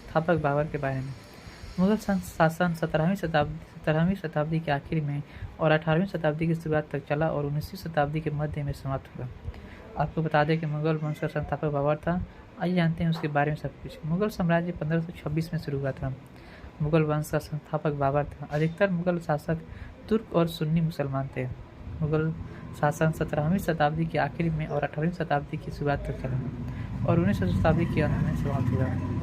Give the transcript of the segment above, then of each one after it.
संस्थापक बाबर के बारे में। मुगल शासन 17वीं शताब्दी के आखिर में और 18वीं शताब्दी की शुरुआत तक चला और 19वीं शताब्दी के मध्य में समाप्त हुआ। आपको बता दें कि मुगल वंश का संस्थापक बाबर था। आइए जानते हैं उसके बारे में सब कुछ। मुगल साम्राज्य 1526 में शुरू हुआ था। मुगल वंश का संस्थापक बाबर था। अधिकतर मुगल शासक तुर्क और सुन्नी मुसलमान थे। मुगल शासन 17वीं शताब्दी के आखिर में और 18वीं शताब्दी की शुरुआत तक चला और 19वीं शताब्दी के अंत में समाप्त हुआ।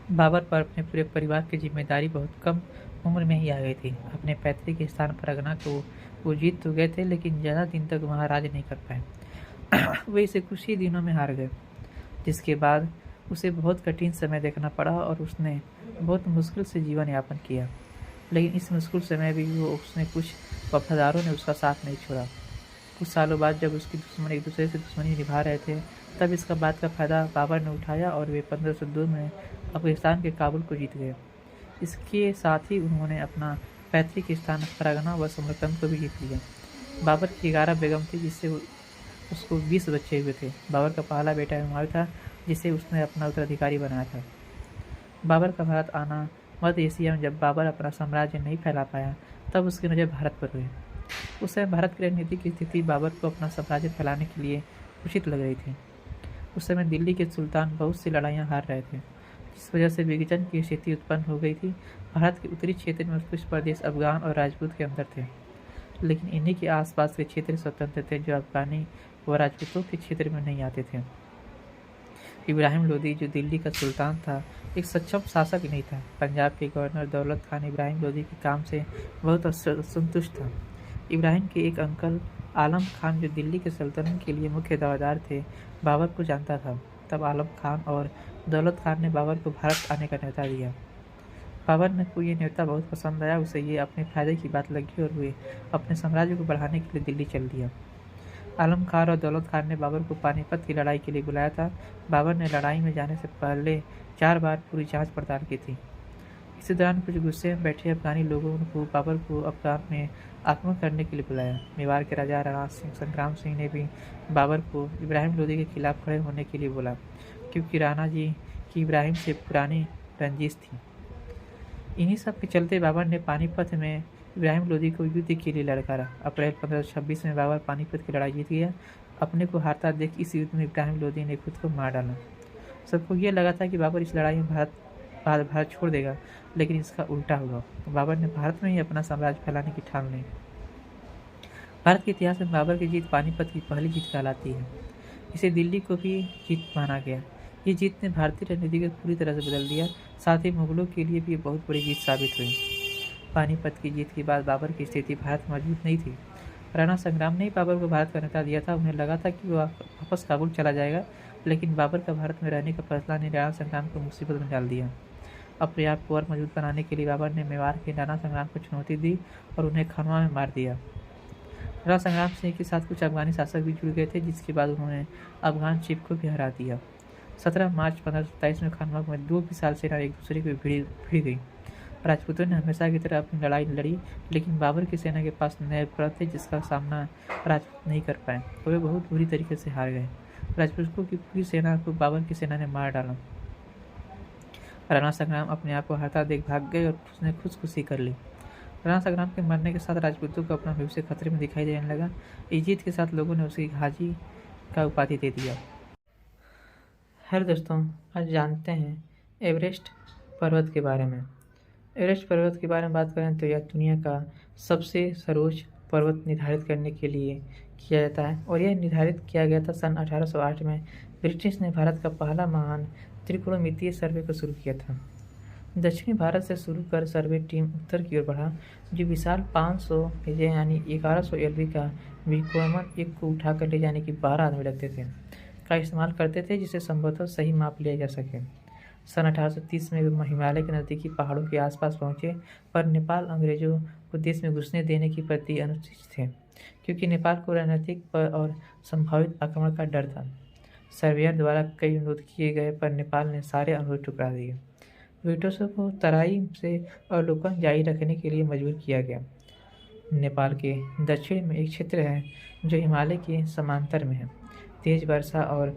बाबर पर अपने पूरे परिवार की जिम्मेदारी बहुत कम उम्र में ही आ गई थी। अपने पैतृक स्थान परगना को वो जीत तो गए थे, लेकिन ज़्यादा दिन तक वहाँ राज नहीं कर पाए। वे इसे कुछ ही दिनों में हार गए, जिसके बाद उसे बहुत कठिन समय देखना पड़ा और उसने बहुत मुश्किल से जीवन यापन किया। लेकिन इस मुश्किल समय भी उसने कुछ वफादारों ने उसका साथ नहीं छोड़ा। कुछ सालों बाद जब उसकी दुश्मन एक दूसरे से दुश्मनी निभा रहे थे, तब इसका बात का फायदा बाबर ने उठाया और वे 1502 में अफगानिस्तान के काबुल को जीत गए। इसके साथ ही उन्होंने अपना पैतृक स्थान फरगना व समरकंद को भी जीत लिया। बाबर की 11 बेगम थी, जिससे उसको 20 बच्चे हुए थे। बाबर का पहला बेटा हुमायूं था, जिसे उसने अपना उत्तराधिकारी बनाया था। बाबर का भारत आना। मध्य एशिया में जब बाबर अपना साम्राज्य नहीं फैला पाया, तब उसकी नज़र भारत पर हुई। उस समय भारत की राजनीतिक स्थिति बाबर को अपना साम्राज्य फैलाने के लिए उचित लग रही थी। उस समय दिल्ली के सुल्तान बहुत सी लड़ाइयाँ हार रहे थे, जिस वजह से विघटन की स्थिति उत्पन्न हो गई थी। भारत के उत्तरी क्षेत्र में कुछ प्रदेश अफगान और राजपूत के अंदर थे, लेकिन इन्हीं के आसपास के क्षेत्र स्वतंत्र थे, जो अफगानी व राजपूतों के क्षेत्र में नहीं आते थे। इब्राहिम लोदी, जो दिल्ली का सुल्तान था, एक सक्षम शासक नहीं था। पंजाब के गवर्नर दौलत खान इब्राहिम लोदी के काम से बहुत असंतुष्ट था। इब्राहिम के एक अंकल आलम खान, जो दिल्ली के सल्तनत के लिए मुख्य दावेदार थे, बाबर को जानता था। तब आलम खान और दौलत खान ने बाबर को भारत आने का न्योता दिया। बाबर को ये न्योता बहुत पसंद आया। उसे ये अपने फायदे की बात लगी और वे अपने साम्राज्य को बढ़ाने के लिए दिल्ली चल दिया। आलम खान और दौलत खान ने बाबर को पानीपत की लड़ाई के लिए बुलाया था। बाबर ने लड़ाई में जाने से पहले 4 बार पूरी जांच पड़ताल की थी। इसी दौरान कुछ गुस्से में बैठे अफगानी लोगों को बाबर को अफगान में आक्रमण करने के लिए बुलाया। मेवाड़ के राजा राणा संग्राम सिंह ने भी बाबर को इब्राहिम लोदी के खिलाफ खड़े होने के लिए बोला, क्योंकि राणा जी की इब्राहिम से पुरानी रंजिश थी। इन्हीं सब के चलते बाबर ने पानीपत में इब्राहिम लोदी को युद्ध के लिए ललकारा। अप्रैल 1526 में बाबर पानीपत की लड़ाई जीत गया। अपने को हारता देख इस युद्ध में इब्राहिम लोदी ने खुद को मार डाला। सबको ये लगा था कि बाबर इस लड़ाई में भारत छोड़ देगा, लेकिन इसका उल्टा हुआ। बाबर ने भारत में ही अपना साम्राज्य फैलाने की ठान ली। भारत के इतिहास में बाबर की जीत पानीपत की पहली जीत कहलाती है। इसे दिल्ली को भी जीत माना गया। ये जीत ने भारतीय राजनीति को पूरी तरह से बदल दिया, साथ ही मुगलों के लिए भी बहुत बड़ी जीत साबित हुई। पानीपत की जीत के बाद बाबर की स्थिति भारत में मजबूत नहीं थी। राणा संग्राम ने ही बाबर को भारत का न्योता दिया था। उन्हें लगा था कि वह वापस काबुल चला जाएगा, लेकिन बाबर का भारत में रहने का फैसला ने राणा संग्राम को मुसीबत में डाल दिया। अपने आप को और मजबूत बनाने के लिए बाबर ने मेवाड़ के राणा संग्राम को चुनौती दी और उन्हें खनवा में मार दिया। राणा संग्राम सिंह के साथ कुछ अफगानी शासक भी जुड़ गए थे, जिसके बाद उन्होंने अफगान चीफ को भी हरा दिया। 17 मार्च 1527 में खनवा में 2 विशाल सेना एक दूसरे को भिड़ गई। राजपूतों ने हमेशा की तरह अपनी लड़ाई लड़ी, लेकिन बाबर की सेना के पास नए उपकरण थे, जिसका सामना राजपूत नहीं कर पाए। वे बहुत बुरी तरीके से हार गए। राजपूतों की पूरी सेना को बाबर की सेना ने मार डाला। राणा संग्राम अपने आप को हारता देख भाग गए और उसने खुदकुशी कर ली। राणा संग्राम के मरने के साथ राजपूतों को अपना भविष्य खतरे में दिखाई देने लगा। इस जीत के साथ लोगों ने उसे हाजी का उपाधि दे दिया। हेलो दोस्तों, आज जानते हैं एवरेस्ट पर्वत के बारे में। एवरेस्ट पर्वत के बारे में बात करें तो यह दुनिया का सबसे सर्वोच्च पर्वत निर्धारित करने के लिए किया जाता है और यह निर्धारित किया गया था सन 1808 में। ब्रिटिश ने भारत का पहला महान त्रिकोणमितीय सर्वे को शुरू किया था। दक्षिणी भारत से शुरू कर सर्वे टीम उत्तर की ओर बढ़ा, जो विशाल 500 यानी 1100 एलबी का विक्रमण एक को उठाकर ले जाने की 12 आदमी लगते थे का इस्तेमाल करते थे, जिसे संभवतः सही माप लिया जा सके। सन 1830 में वे हिमालय के नज़दीकी पहाड़ों के आसपास पहुंचे, पर नेपाल अंग्रेजों को देश में घुसने देने के प्रति अनुचित थे, क्योंकि नेपाल को रणनीतिक और संभावित आक्रमण का डर था। सर्वेयर द्वारा कई अनुरोध किए गए, पर नेपाल ने सारे अनुरोध ठुकरा दिए। ब्रिटिशों को तराई से अवलोकन जारी रखने के लिए मजबूर किया गया। नेपाल के दक्षिण में एक क्षेत्र है जो हिमालय के समांतर में है। तेज वर्षा और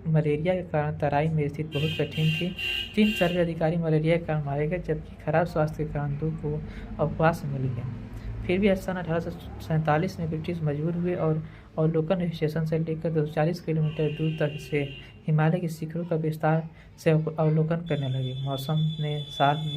मलेरिया के कारण तराई में स्थिति बहुत कठिन थी। 3 सर्वे अधिकारी मलेरिया के कारण मारे गए, जबकि खराब स्वास्थ्य के कारण 2 को अवकाश मिल गया। फिर भी सन 1847 में ब्रिटिश मजबूर हुए और अवलोकन स्टेशन से लेकर 240 किलोमीटर दूर तक से हिमालय के शिखरों का विस्तार से अवलोकन करने लगे। मौसम ने साल में